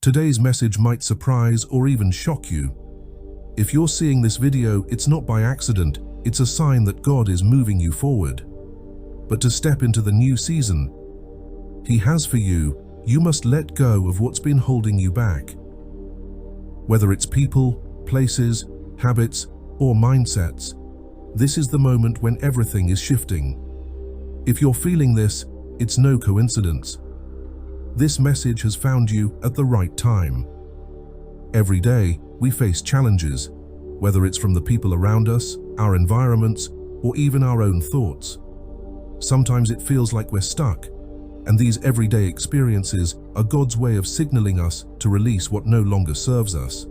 Today's message might surprise or even shock you. If you're seeing this video, it's not by accident, it's a sign that God is moving you forward. But to step into the new season He has for you, you must let go of what's been holding you back. Whether it's people, places, habits, or mindsets, this is the moment when everything is shifting. If you're feeling this, it's no coincidence. This message has found you at the right time. Every day, we face challenges, whether it's from the people around us, our environments, or even our own thoughts. Sometimes it feels like we're stuck, and these everyday experiences are God's way of signaling us to release what no longer serves us.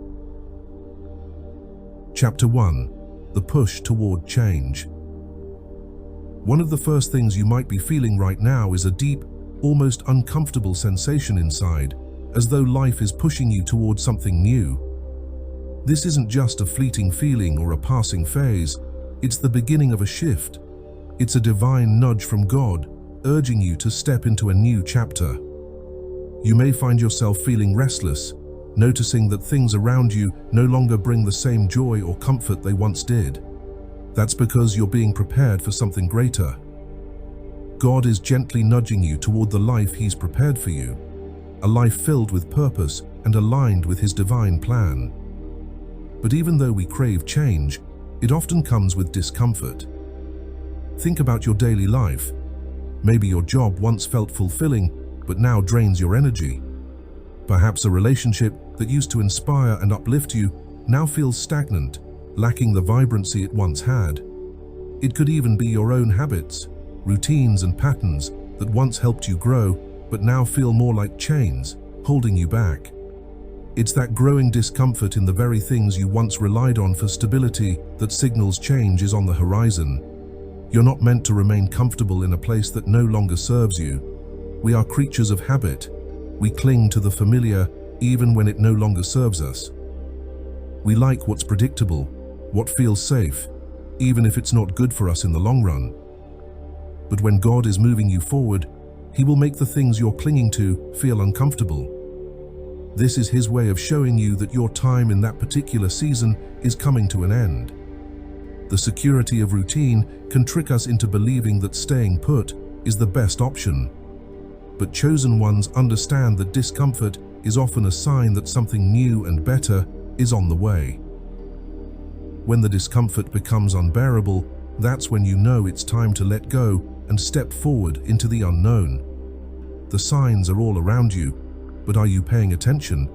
Chapter 1: The Push Toward Change. One of the first things you might be feeling right now is a deep, almost uncomfortable sensation inside, as though life is pushing you towards something new. This isn't just a fleeting feeling or a passing phase, it's the beginning of a shift. It's a divine nudge from God, urging you to step into a new chapter. You may find yourself feeling restless, noticing that things around you no longer bring the same joy or comfort they once did. That's because you're being prepared for something greater. God is gently nudging you toward the life He's prepared for you, a life filled with purpose and aligned with His divine plan. But even though we crave change, it often comes with discomfort. Think about your daily life. Maybe your job once felt fulfilling, but now drains your energy. Perhaps a relationship that used to inspire and uplift you now feels stagnant, lacking the vibrancy it once had. It could even be your own habits, routines and patterns that once helped you grow, but now feel more like chains, holding you back. It's that growing discomfort in the very things you once relied on for stability that signals change is on the horizon. You're not meant to remain comfortable in a place that no longer serves you. We are creatures of habit. We cling to the familiar even when it no longer serves us. We like what's predictable, what feels safe, even if it's not good for us in the long run. But when God is moving you forward, He will make the things you're clinging to feel uncomfortable. This is His way of showing you that your time in that particular season is coming to an end. The security of routine can trick us into believing that staying put is the best option. But chosen ones understand that discomfort is often a sign that something new and better is on the way. When the discomfort becomes unbearable, that's when you know it's time to let go and step forward into the unknown. The signs are all around you, but are you paying attention?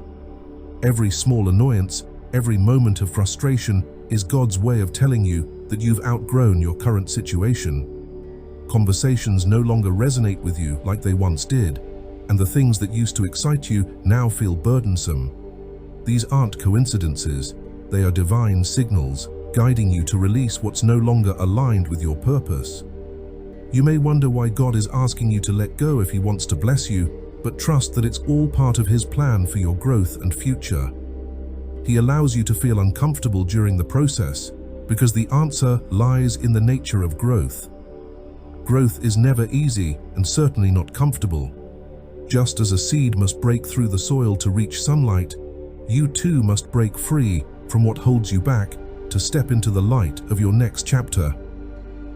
Every small annoyance, every moment of frustration is God's way of telling you that you've outgrown your current situation. Conversations no longer resonate with you like they once did, and the things that used to excite you now feel burdensome. These aren't coincidences, they are divine signals, guiding you to release what's no longer aligned with your purpose. You may wonder why God is asking you to let go if He wants to bless you, but trust that it's all part of His plan for your growth and future. He allows you to feel uncomfortable during the process, because the answer lies in the nature of growth. Growth is never easy and certainly not comfortable. Just as a seed must break through the soil to reach sunlight, you too must break free from what holds you back to step into the light of your next chapter.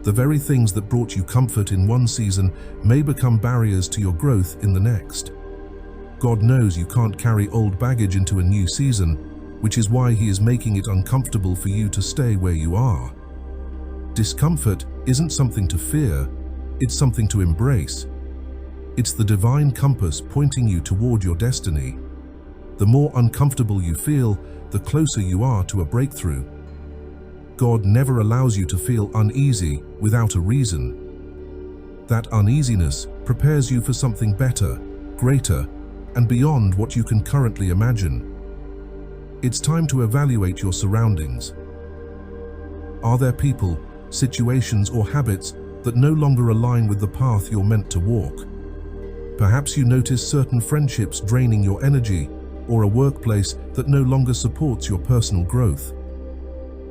The very things that brought you comfort in one season may become barriers to your growth in the next. God knows you can't carry old baggage into a new season, which is why He is making it uncomfortable for you to stay where you are. Discomfort isn't something to fear, it's something to embrace. It's the divine compass pointing you toward your destiny. The more uncomfortable you feel, the closer you are to a breakthrough. God never allows you to feel uneasy without a reason. That uneasiness prepares you for something better, greater, and beyond what you can currently imagine. It's time to evaluate your surroundings. Are there people, situations, or habits that no longer align with the path you're meant to walk? Perhaps you notice certain friendships draining your energy, or a workplace that no longer supports your personal growth.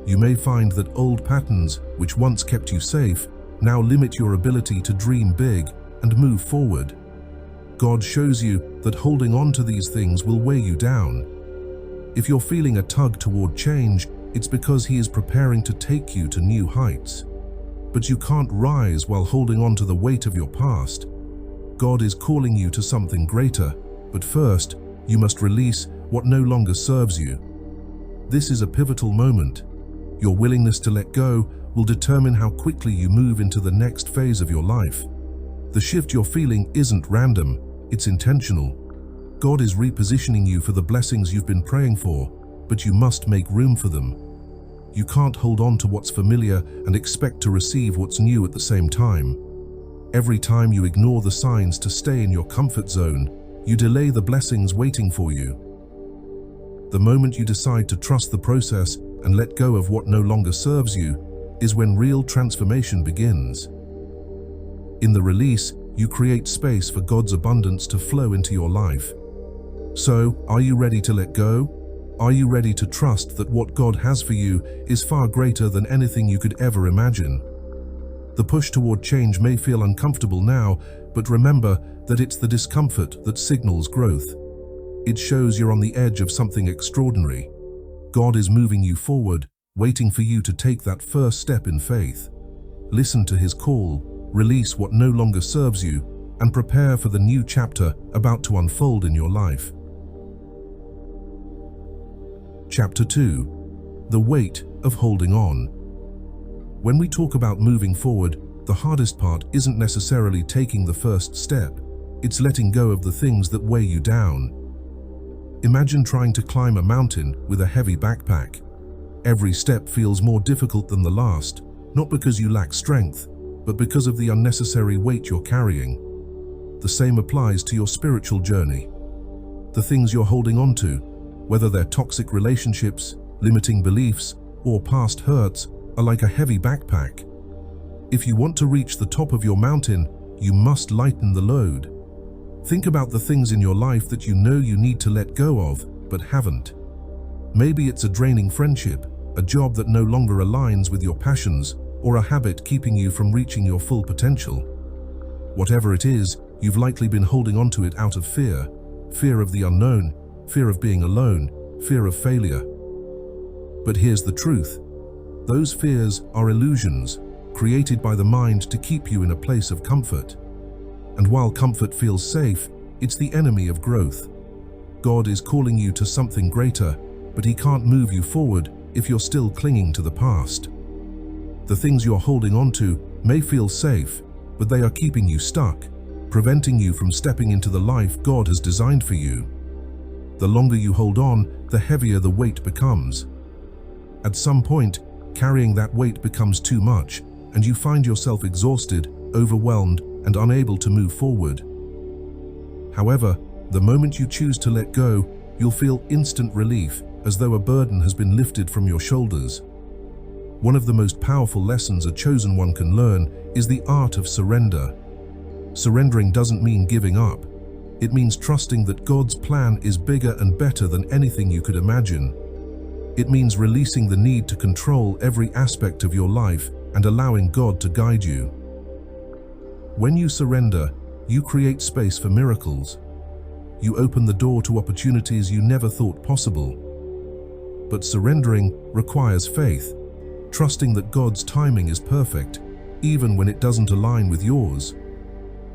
You may find that old patterns, which once kept you safe, now limit your ability to dream big and move forward. God shows you that holding on to these things will weigh you down. If you're feeling a tug toward change, it's because He is preparing to take you to new heights. But you can't rise while holding on to the weight of your past. God is calling you to something greater, but first, you must release what no longer serves you. This is a pivotal moment. Your willingness to let go will determine how quickly you move into the next phase of your life. The shift you're feeling isn't random, it's intentional. God is repositioning you for the blessings you've been praying for, but you must make room for them. You can't hold on to what's familiar and expect to receive what's new at the same time. Every time you ignore the signs to stay in your comfort zone, you delay the blessings waiting for you. The moment you decide to trust the process and let go of what no longer serves you is when real transformation begins. In the release, you create space for God's abundance to flow into your life. So, are you ready to let go? Are you ready to trust that what God has for you is far greater than anything you could ever imagine? The push toward change may feel uncomfortable now, but remember that it's the discomfort that signals growth. It shows you're on the edge of something extraordinary. God is moving you forward, waiting for you to take that first step in faith. Listen to His call, release what no longer serves you, and prepare for the new chapter about to unfold in your life. Chapter 2. The weight of holding on. When we talk about moving forward, the hardest part isn't necessarily taking the first step. It's letting go of the things that weigh you down. Imagine trying to climb a mountain with a heavy backpack. Every step feels more difficult than the last, not because you lack strength, but because of the unnecessary weight you're carrying. The same applies to your spiritual journey. The things you're holding on to, whether they're toxic relationships, limiting beliefs, or past hurts, are like a heavy backpack. If you want to reach the top of your mountain, you must lighten the load. Think about the things in your life that you know you need to let go of, but haven't. Maybe it's a draining friendship, a job that no longer aligns with your passions, or a habit keeping you from reaching your full potential. Whatever it is, you've likely been holding on to it out of fear. Fear of the unknown, fear of being alone, fear of failure. But here's the truth. Those fears are illusions, created by the mind to keep you in a place of comfort. And while comfort feels safe, it's the enemy of growth. God is calling you to something greater, but He can't move you forward if you're still clinging to the past. The things you're holding on to may feel safe, but they are keeping you stuck, preventing you from stepping into the life God has designed for you. The longer you hold on, the heavier the weight becomes. At some point, carrying that weight becomes too much, and you find yourself exhausted, overwhelmed, and unable to move forward. However, the moment you choose to let go, you'll feel instant relief, as though a burden has been lifted from your shoulders. One of the most powerful lessons a chosen one can learn is the art of surrender. Surrendering doesn't mean giving up. It means trusting that God's plan is bigger and better than anything you could imagine. It means releasing the need to control every aspect of your life and allowing God to guide you. When you surrender, you create space for miracles. You open the door to opportunities you never thought possible. But surrendering requires faith, trusting that God's timing is perfect, even when it doesn't align with yours.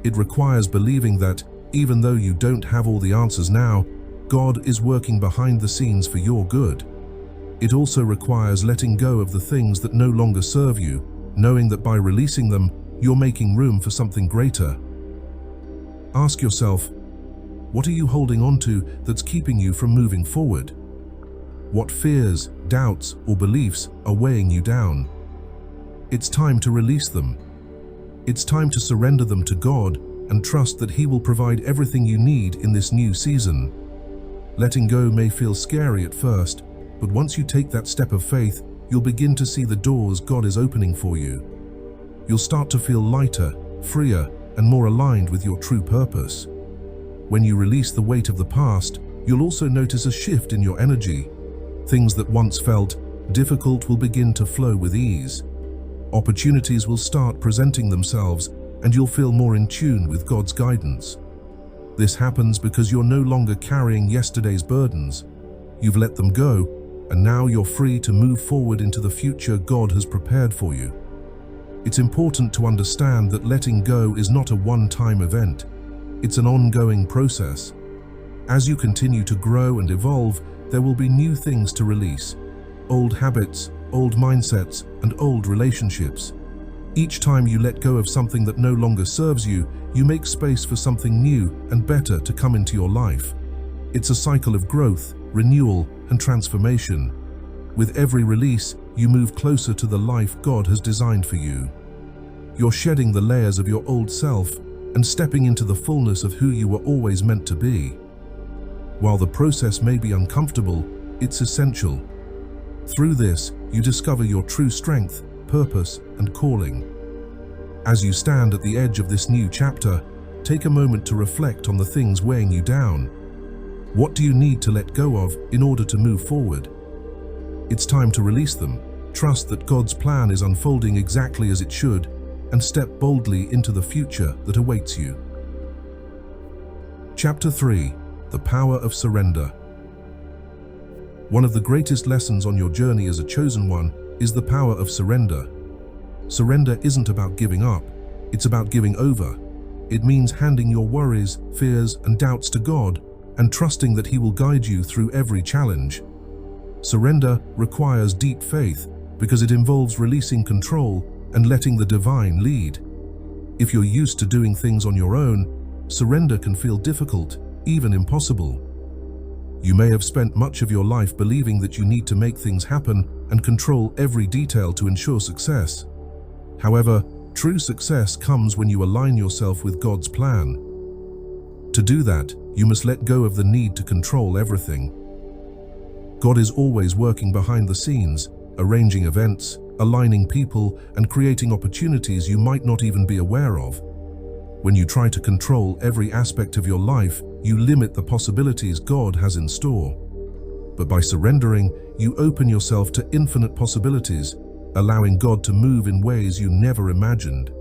It requires believing that, even though you don't have all the answers now, God is working behind the scenes for your good. It also requires letting go of the things that no longer serve you, knowing that by releasing them, you're making room for something greater. Ask yourself, what are you holding on to that's keeping you from moving forward? What fears, doubts, or beliefs are weighing you down? It's time to release them. It's time to surrender them to God and trust that He will provide everything you need in this new season. Letting go may feel scary at first, but once you take that step of faith, you'll begin to see the doors God is opening for you. You'll start to feel lighter, freer, and more aligned with your true purpose. When you release the weight of the past, you'll also notice a shift in your energy. Things that once felt difficult will begin to flow with ease. Opportunities will start presenting themselves, and you'll feel more in tune with God's guidance. This happens because you're no longer carrying yesterday's burdens. You've let them go, and now you're free to move forward into the future God has prepared for you. It's important to understand that letting go is not a one-time event. It's an ongoing process. As you continue to grow and evolve, there will be new things to release. Old habits, old mindsets, and old relationships. Each time you let go of something that no longer serves you, you make space for something new and better to come into your life. It's a cycle of growth, renewal, and transformation. With every release, you move closer to the life God has designed for you. You're shedding the layers of your old self and stepping into the fullness of who you were always meant to be. While the process may be uncomfortable, it's essential. Through this, you discover your true strength, purpose, and calling. As you stand at the edge of this new chapter, take a moment to reflect on the things weighing you down. What do you need to let go of in order to move forward? It's time to release them. Trust that God's plan is unfolding exactly as it should, and step boldly into the future that awaits you. Chapter 3: The Power of Surrender. One of the greatest lessons on your journey as a chosen one is the power of surrender. Surrender isn't about giving up, it's about giving over. It means handing your worries, fears, and doubts to God and trusting that He will guide you through every challenge. Surrender requires deep faith because it involves releasing control and letting the divine lead. If you're used to doing things on your own, surrender can feel difficult, even impossible. You may have spent much of your life believing that you need to make things happen and control every detail to ensure success. However, true success comes when you align yourself with God's plan. To do that, you must let go of the need to control everything. God is always working behind the scenes, arranging events, aligning people, and creating opportunities you might not even be aware of. When you try to control every aspect of your life, you limit the possibilities God has in store. But by surrendering, you open yourself to infinite possibilities, allowing God to move in ways you never imagined.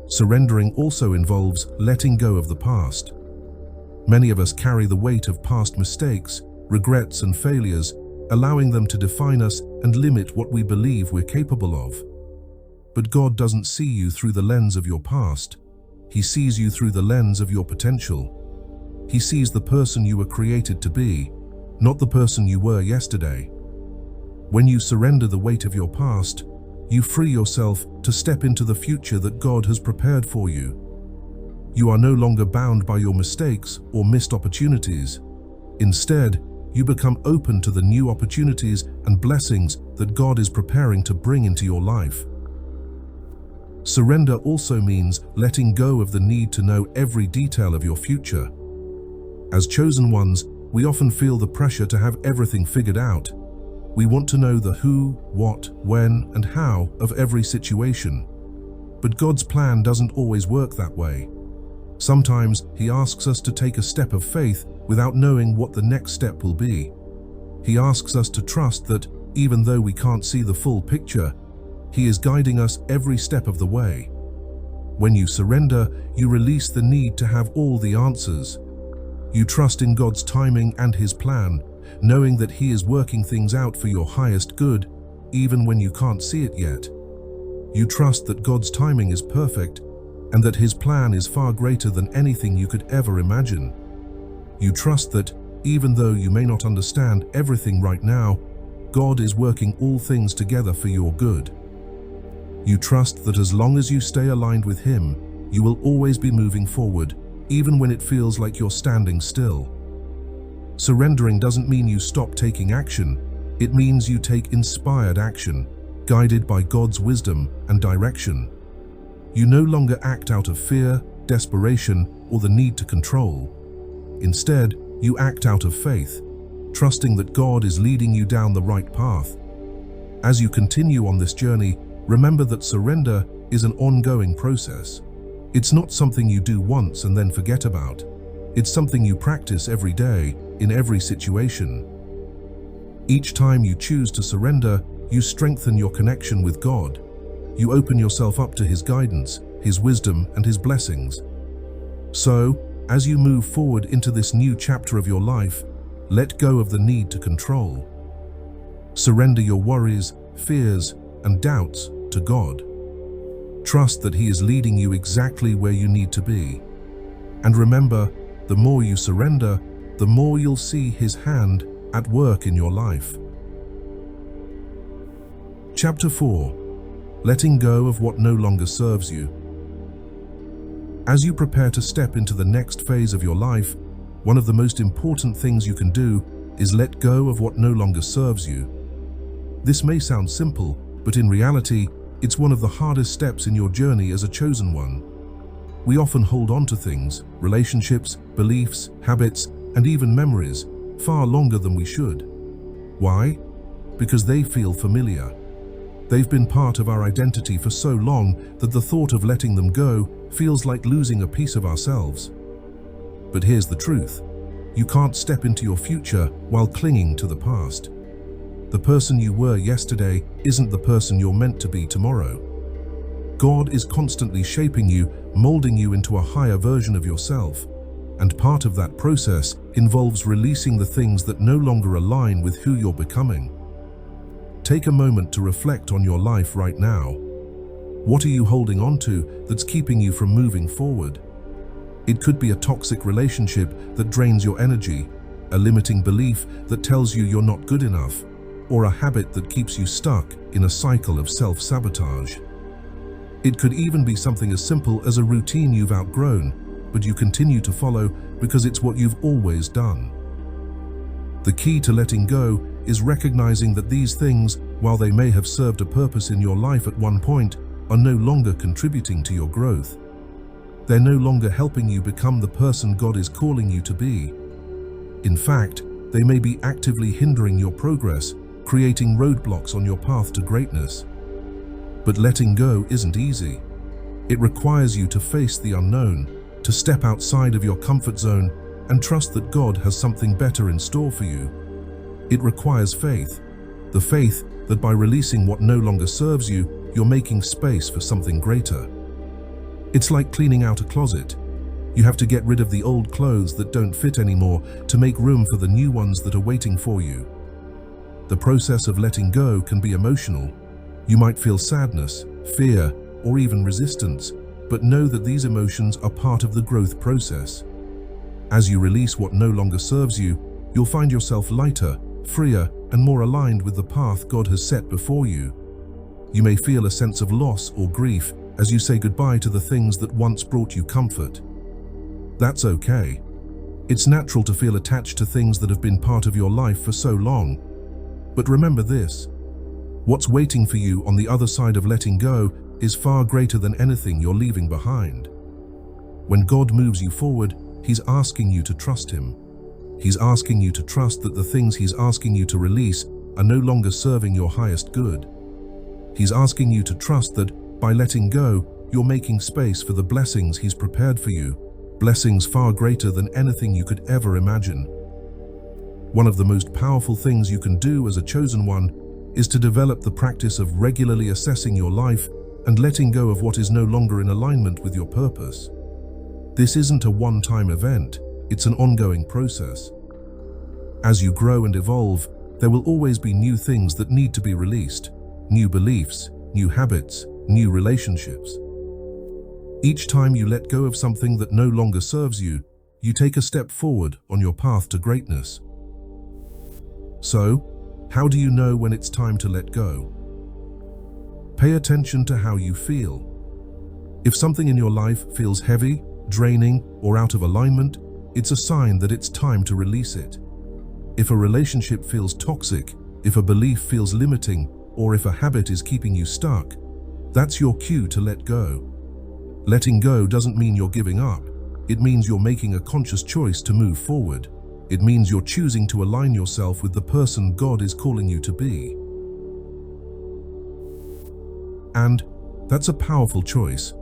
Surrendering also involves letting go of the past. Many of us carry the weight of past mistakes, regrets, and failures, allowing them to define us and limit what we believe we're capable of. But God doesn't see you through the lens of your past. He sees you through the lens of your potential. He sees the person you were created to be, not the person you were yesterday. When you surrender the weight of your past, you free yourself to step into the future that God has prepared for you. You are no longer bound by your mistakes or missed opportunities. Instead, you become open to the new opportunities and blessings that God is preparing to bring into your life. Surrender also means letting go of the need to know every detail of your future. As chosen ones, we often feel the pressure to have everything figured out. We want to know the who, what, when, and how of every situation. But God's plan doesn't always work that way. Sometimes He asks us to take a step of faith without knowing what the next step will be. He asks us to trust that, even though we can't see the full picture, He is guiding us every step of the way. When you surrender, you release the need to have all the answers. You trust in God's timing and His plan, knowing that He is working things out for your highest good, even when you can't see it yet. You trust that God's timing is perfect and that His plan is far greater than anything you could ever imagine. You trust that, even though you may not understand everything right now, God is working all things together for your good. You trust that as long as you stay aligned with Him, you will always be moving forward, even when it feels like you're standing still. Surrendering doesn't mean you stop taking action. It means you take inspired action, guided by God's wisdom and direction. You no longer act out of fear, desperation, or the need to control. Instead, you act out of faith, trusting that God is leading you down the right path. As you continue on this journey, remember that surrender is an ongoing process. It's not something you do once and then forget about. It's something you practice every day, in every situation. Each time you choose to surrender, you strengthen your connection with God. You open yourself up to His guidance, His wisdom, and His blessings. So, As you move forward into this new chapter of your life, let go of the need to control. Surrender your worries, fears, and doubts to God. Trust that He is leading you exactly where you need to be. And remember, the more you surrender, the more you'll see His hand at work in your life. Chapter 4. Letting go of what no longer serves you. As you prepare to step into the next phase of your life, one of the most important things you can do is let go of what no longer serves you. This may sound simple, but in reality, it's one of the hardest steps in your journey as a chosen one. We often hold on to things, relationships, beliefs, habits, and even memories, far longer than we should. Why? Because they feel familiar. They've been part of our identity for so long that the thought of letting them go feels like losing a piece of ourselves. But here's the truth. You can't step into your future while clinging to the past. The person you were yesterday isn't the person you're meant to be tomorrow. God is constantly shaping you, molding you into a higher version of yourself. And part of that process involves releasing the things that no longer align with who you're becoming. Take a moment to reflect on your life right now. What are you holding on to that's keeping you from moving forward? It could be a toxic relationship that drains your energy, a limiting belief that tells you you're not good enough, or a habit that keeps you stuck in a cycle of self-sabotage. It could even be something as simple as a routine you've outgrown, but you continue to follow because it's what you've always done. The key to letting go is recognizing that these things, while they may have served a purpose in your life at one point, are no longer contributing to your growth. They're no longer helping you become the person God is calling you to be. In fact, they may be actively hindering your progress, creating roadblocks on your path to greatness. But letting go isn't easy. It requires you to face the unknown, to step outside of your comfort zone and trust that God has something better in store for you. It requires faith, the faith that by releasing what no longer serves you, you're making space for something greater. It's like cleaning out a closet. You have to get rid of the old clothes that don't fit anymore to make room for the new ones that are waiting for you. The process of letting go can be emotional. You might feel sadness, fear, or even resistance, but know that these emotions are part of the growth process. As you release what no longer serves you, you'll find yourself lighter, freer, and more aligned with the path God has set before you. You may feel a sense of loss or grief as you say goodbye to the things that once brought you comfort. That's okay. It's natural to feel attached to things that have been part of your life for so long. But remember this: what's waiting for you on the other side of letting go is far greater than anything you're leaving behind. When God moves you forward, He's asking you to trust Him. He's asking you to trust that the things He's asking you to release are no longer serving your highest good. He's asking you to trust that by letting go, you're making space for the blessings He's prepared for you, blessings far greater than anything you could ever imagine. One of the most powerful things you can do as a chosen one is to develop the practice of regularly assessing your life and letting go of what is no longer in alignment with your purpose. This isn't a one-time event, it's an ongoing process. As you grow and evolve, there will always be new things that need to be released, new beliefs, new habits, new relationships. Each time you let go of something that no longer serves you, you take a step forward on your path to greatness. So, how do you know when it's time to let go? Pay attention to how you feel. If something in your life feels heavy, draining, or out of alignment, it's a sign that it's time to release it. If a relationship feels toxic, if a belief feels limiting, or if a habit is keeping you stuck, that's your cue to let go. Letting go doesn't mean you're giving up. It means you're making a conscious choice to move forward. It means you're choosing to align yourself with the person God is calling you to be. And that's a powerful choice.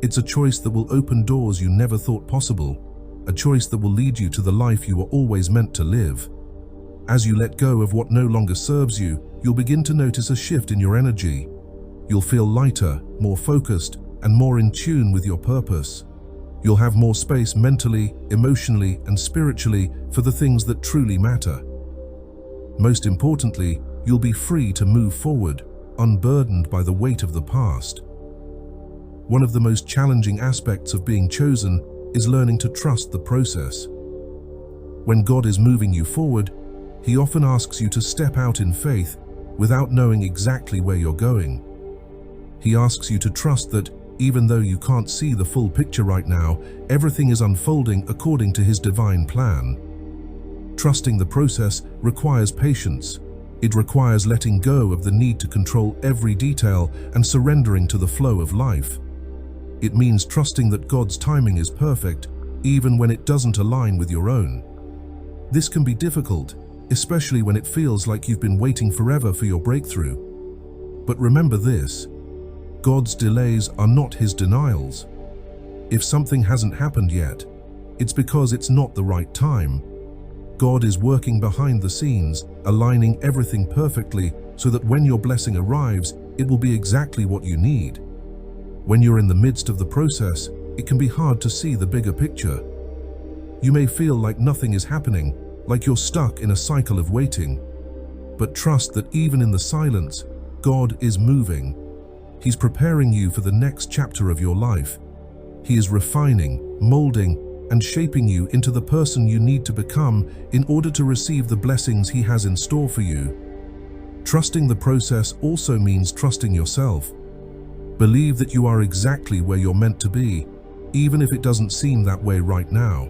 It's a choice that will open doors you never thought possible, a choice that will lead you to the life you were always meant to live. As you let go of what no longer serves you, you'll begin to notice a shift in your energy. You'll feel lighter, more focused, and more in tune with your purpose. You'll have more space mentally, emotionally, and spiritually for the things that truly matter. Most importantly, you'll be free to move forward, unburdened by the weight of the past. One of the most challenging aspects of being chosen is learning to trust the process. When God is moving you forward, He often asks you to step out in faith without knowing exactly where you're going. He asks you to trust that even though you can't see the full picture right now, everything is unfolding according to His divine plan. Trusting the process requires patience. It requires letting go of the need to control every detail and surrendering to the flow of life. It means trusting that God's timing is perfect, even when it doesn't align with your own. This can be difficult, especially when it feels like you've been waiting forever for your breakthrough. But remember this: God's delays are not His denials. If something hasn't happened yet, it's because it's not the right time. God is working behind the scenes, aligning everything perfectly so that when your blessing arrives, it will be exactly what you need. When you're in the midst of the process, it can be hard to see the bigger picture. You may feel like nothing is happening, like you're stuck in a cycle of waiting. But trust that even in the silence, God is moving. He's preparing you for the next chapter of your life. He is refining, molding, and shaping you into the person you need to become in order to receive the blessings He has in store for you. Trusting the process also means trusting yourself. Believe that you are exactly where you're meant to be, even if it doesn't seem that way right now.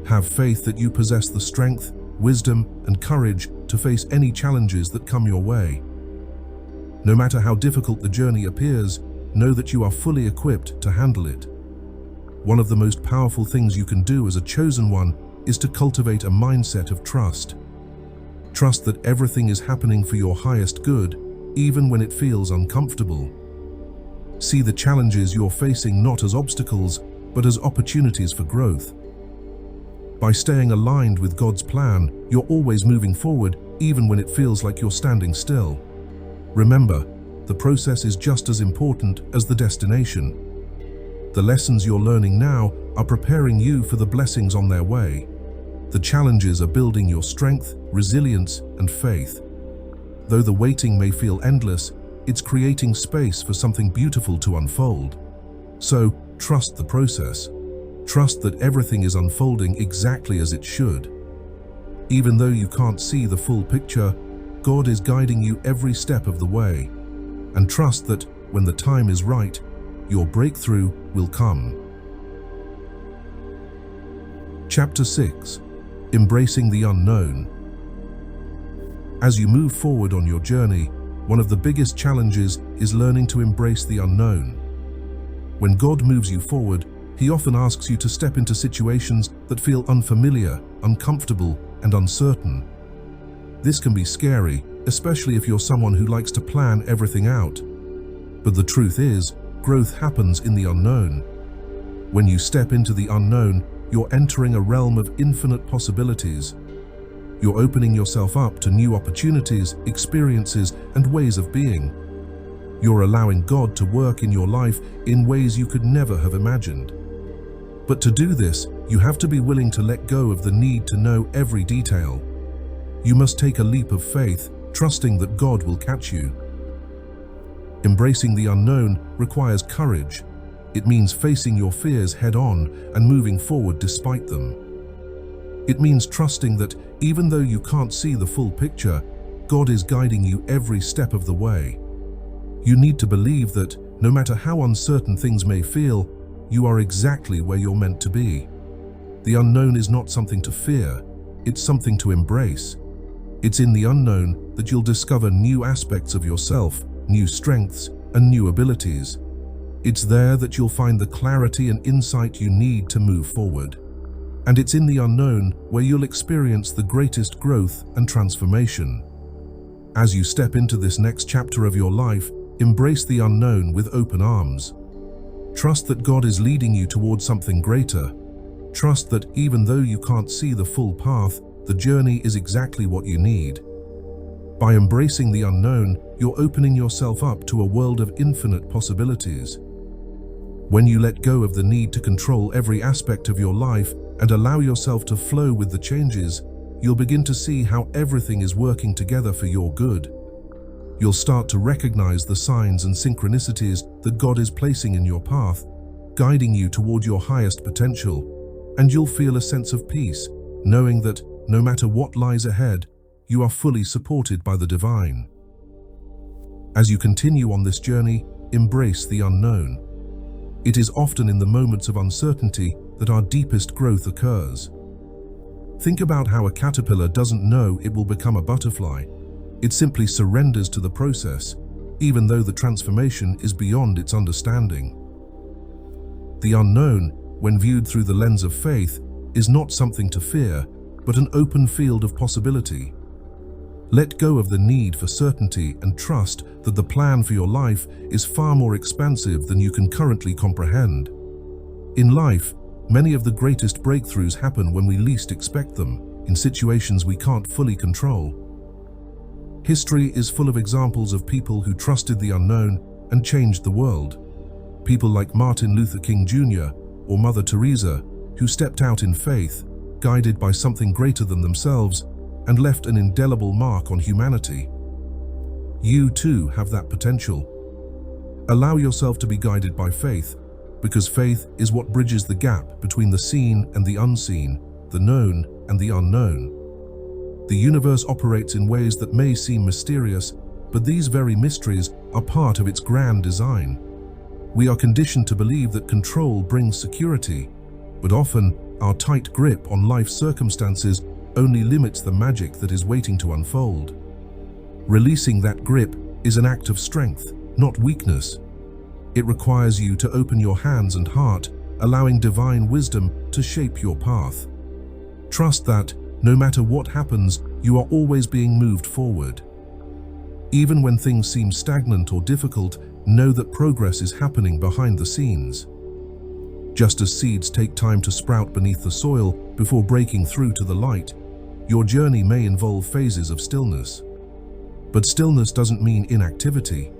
Have faith that you possess the strength, wisdom, and courage to face any challenges that come your way. No matter how difficult the journey appears, know that you are fully equipped to handle it. One of the most powerful things you can do as a chosen one is to cultivate a mindset of trust. Trust that everything is happening for your highest good, even when it feels uncomfortable. See the challenges you're facing not as obstacles, but as opportunities for growth. By staying aligned with God's plan, you're always moving forward, even when it feels like you're standing still. Remember, the process is just as important as the destination. The lessons you're learning now are preparing you for the blessings on their way. The challenges are building your strength, resilience, and faith. Though the waiting may feel endless, it's creating space for something beautiful to unfold. So, trust the process. Trust that everything is unfolding exactly as it should. Even though you can't see the full picture, God is guiding you every step of the way. And trust that when the time is right, your breakthrough will come. Chapter 6: Embracing the Unknown. As you move forward on your journey, one of the biggest challenges is learning to embrace the unknown. When God moves you forward, He often asks you to step into situations that feel unfamiliar, uncomfortable, and uncertain. This can be scary, especially if you're someone who likes to plan everything out. But the truth is, growth happens in the unknown. When you step into the unknown, you're entering a realm of infinite possibilities. You're opening yourself up to new opportunities, experiences, and ways of being. You're allowing God to work in your life in ways you could never have imagined. But to do this, you have to be willing to let go of the need to know every detail. You must take a leap of faith, trusting that God will catch you. Embracing the unknown requires courage. It means facing your fears head-on and moving forward despite them. It means trusting that even though you can't see the full picture, God is guiding you every step of the way. You need to believe that, no matter how uncertain things may feel, you are exactly where you're meant to be. The unknown is not something to fear, it's something to embrace. It's in the unknown that you'll discover new aspects of yourself, new strengths, and new abilities. It's there that you'll find the clarity and insight you need to move forward. And it's in the unknown where you'll experience the greatest growth and transformation. As you step into this next chapter of your life, embrace the unknown with open arms. Trust that God is leading you towards something greater. Trust that even though you can't see the full path, the journey is exactly what you need. By embracing the unknown, you're opening yourself up to a world of infinite possibilities. When you let go of the need to control every aspect of your life and allow yourself to flow with the changes, you'll begin to see how everything is working together for your good. You'll start to recognize the signs and synchronicities that God is placing in your path, guiding you toward your highest potential, and you'll feel a sense of peace, knowing that no matter what lies ahead, you are fully supported by the divine. As you continue on this journey, embrace the unknown. It is often in the moments of uncertainty that our deepest growth occurs. Think about how a caterpillar doesn't know it will become a butterfly. It simply surrenders to the process, even though the transformation is beyond its understanding. The unknown, when viewed through the lens of faith, is not something to fear, but an open field of possibility. Let go of the need for certainty and trust that the plan for your life is far more expansive than you can currently comprehend. In life, many of the greatest breakthroughs happen when we least expect them, in situations we can't fully control. History is full of examples of people who trusted the unknown and changed the world. People like Martin Luther King Jr. or Mother Teresa, who stepped out in faith, guided by something greater than themselves, and left an indelible mark on humanity. You too have that potential. Allow yourself to be guided by faith, because faith is what bridges the gap between the seen and the unseen, the known and the unknown. The universe operates in ways that may seem mysterious, but these very mysteries are part of its grand design. We are conditioned to believe that control brings security, but often our tight grip on life's circumstances only limits the magic that is waiting to unfold. Releasing that grip is an act of strength, not weakness. It requires you to open your hands and heart, allowing divine wisdom to shape your path. Trust that, no matter what happens, you are always being moved forward. Even when things seem stagnant or difficult, know that progress is happening behind the scenes. Just as seeds take time to sprout beneath the soil before breaking through to the light, your journey may involve phases of stillness. But stillness doesn't mean inactivity.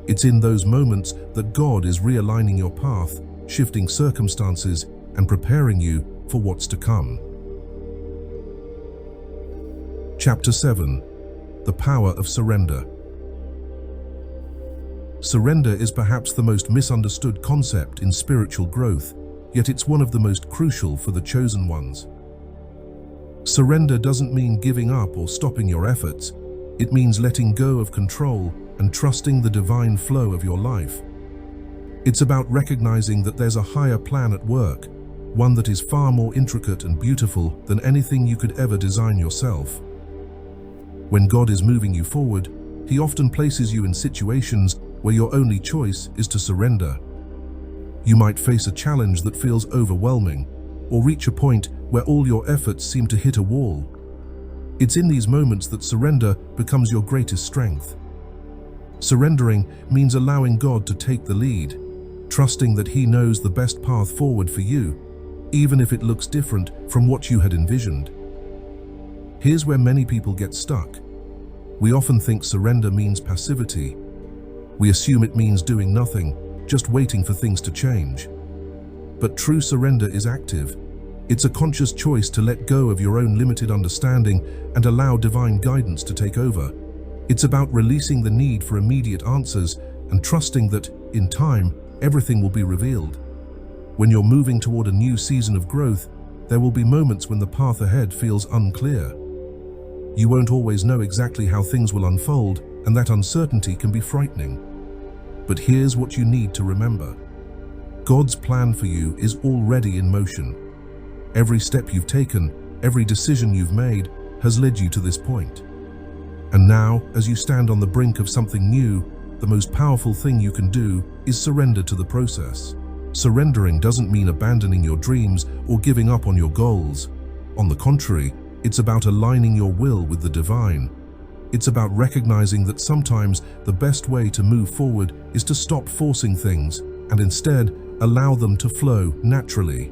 It's in those moments that God is realigning your path, shifting circumstances, and preparing you for what's to come. Chapter 7. The Power of Surrender. Surrender is perhaps the most misunderstood concept in spiritual growth, yet it's one of the most crucial for the chosen ones. Surrender doesn't mean giving up or stopping your efforts. It means letting go of control and trusting the divine flow of your life. It's about recognizing that there's a higher plan at work, one that is far more intricate and beautiful than anything you could ever design yourself. When God is moving you forward, He often places you in situations where your only choice is to surrender. You might face a challenge that feels overwhelming, or reach a point where all your efforts seem to hit a wall. It's in these moments that surrender becomes your greatest strength. Surrendering means allowing God to take the lead, trusting that He knows the best path forward for you, even if it looks different from what you had envisioned. Here's where many people get stuck. We often think surrender means passivity. We assume it means doing nothing, just waiting for things to change. But true surrender is active. It's a conscious choice to let go of your own limited understanding and allow divine guidance to take over. It's about releasing the need for immediate answers and trusting that, in time, everything will be revealed. When you're moving toward a new season of growth, there will be moments when the path ahead feels unclear. You won't always know exactly how things will unfold, and that uncertainty can be frightening. But here's what you need to remember. God's plan for you is already in motion. Every step you've taken, every decision you've made, has led you to this point. And now, as you stand on the brink of something new, the most powerful thing you can do is surrender to the process. Surrendering doesn't mean abandoning your dreams or giving up on your goals. On the contrary, it's about aligning your will with the divine. It's about recognizing that sometimes the best way to move forward is to stop forcing things and instead allow them to flow naturally.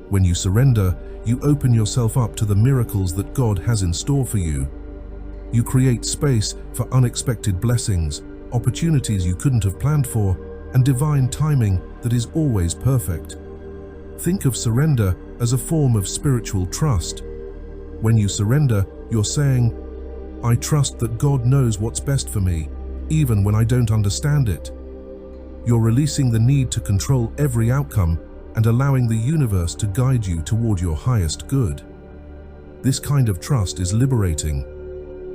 When you surrender, you open yourself up to the miracles that God has in store for you. You create space for unexpected blessings, opportunities you couldn't have planned for, and divine timing that is always perfect. Think of surrender as a form of spiritual trust. When you surrender, you're saying, "I trust that God knows what's best for me, even when I don't understand it." You're releasing the need to control every outcome and allowing the universe to guide you toward your highest good. This kind of trust is liberating.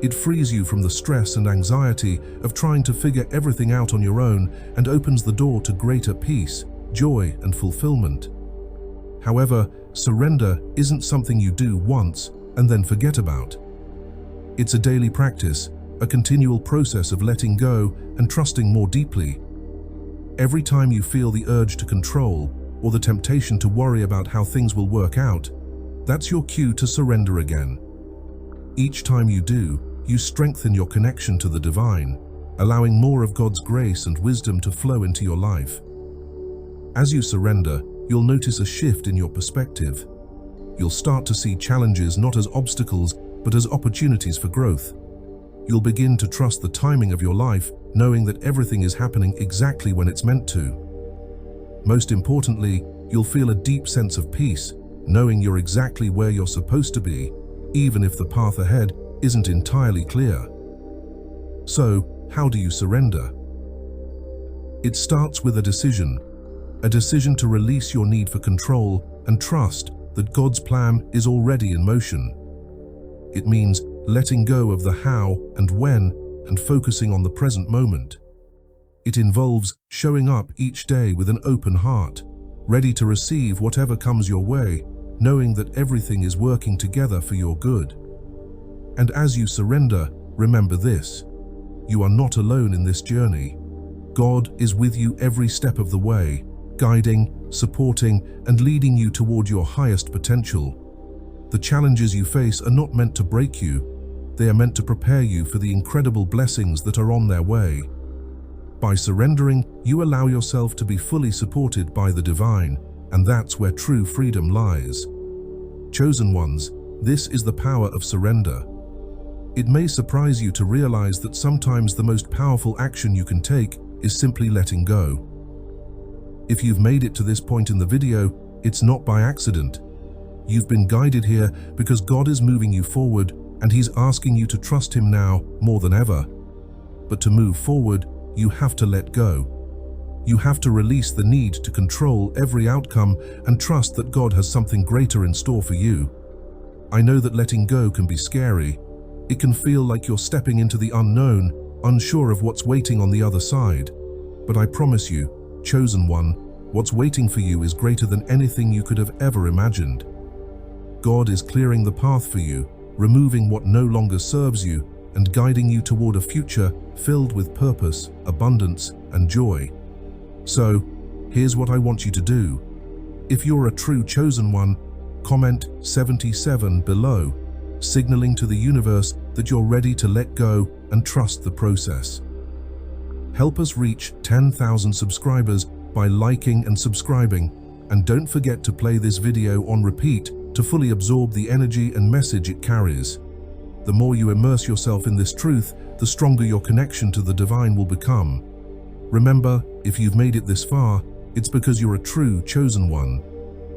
It frees you from the stress and anxiety of trying to figure everything out on your own and opens the door to greater peace, joy, and fulfillment. However, surrender isn't something you do once and then forget about. It's a daily practice, a continual process of letting go and trusting more deeply. Every time you feel the urge to control or the temptation to worry about how things will work out, that's your cue to surrender again. Each time you do, you strengthen your connection to the divine, allowing more of God's grace and wisdom to flow into your life. As you surrender, you'll notice a shift in your perspective. You'll start to see challenges not as obstacles, but as opportunities for growth. You'll begin to trust the timing of your life, knowing that everything is happening exactly when it's meant to. Most importantly, you'll feel a deep sense of peace, knowing you're exactly where you're supposed to be, even if the path ahead isn't entirely clear. So, how do you surrender? It starts with a decision to release your need for control and trust that God's plan is already in motion. It means letting go of the how and when and focusing on the present moment. It involves showing up each day with an open heart, ready to receive whatever comes your way, knowing that everything is working together for your good. And as you surrender, remember this: you are not alone in this journey. God is with you every step of the way, guiding, supporting, and leading you toward your highest potential. The challenges you face are not meant to break you. They are meant to prepare you for the incredible blessings that are on their way. By surrendering, you allow yourself to be fully supported by the divine, and that's where true freedom lies. Chosen ones, this is the power of surrender. It may surprise you to realize that sometimes the most powerful action you can take is simply letting go. If you've made it to this point in the video, it's not by accident. You've been guided here because God is moving you forward, and He's asking you to trust Him now more than ever. But to move forward, you have to let go. You have to release the need to control every outcome and trust that God has something greater in store for you. I know that letting go can be scary. It can feel like you're stepping into the unknown, unsure of what's waiting on the other side. But I promise you, chosen one, what's waiting for you is greater than anything you could have ever imagined. God is clearing the path for you, removing what no longer serves you, and guiding you toward a future filled with purpose, abundance, and joy. So, here's what I want you to do. If you're a true chosen one, comment 77 below, signaling to the universe that you're ready to let go and trust the process. Help us reach 10,000 subscribers by liking and subscribing, and don't forget to play this video on repeat to fully absorb the energy and message it carries. The more you immerse yourself in this truth, the stronger your connection to the divine will become. Remember, if you've made it this far, it's because you're a true chosen one.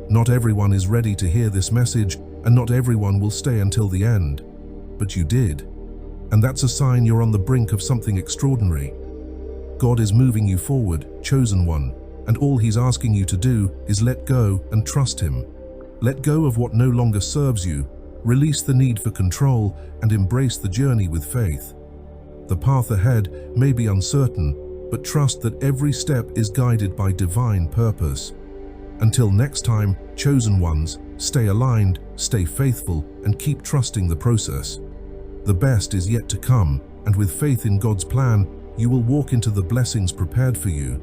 Not everyone is ready to hear this message, and not everyone will stay until the end. But you did. And that's a sign you're on the brink of something extraordinary. God is moving you forward, chosen one, and all He's asking you to do is let go and trust Him. Let go of what no longer serves you, release the need for control, and embrace the journey with faith. The path ahead may be uncertain, but trust that every step is guided by divine purpose. Until next time, chosen ones, stay aligned, stay faithful, and keep trusting the process. The best is yet to come, and with faith in God's plan, you will walk into the blessings prepared for you.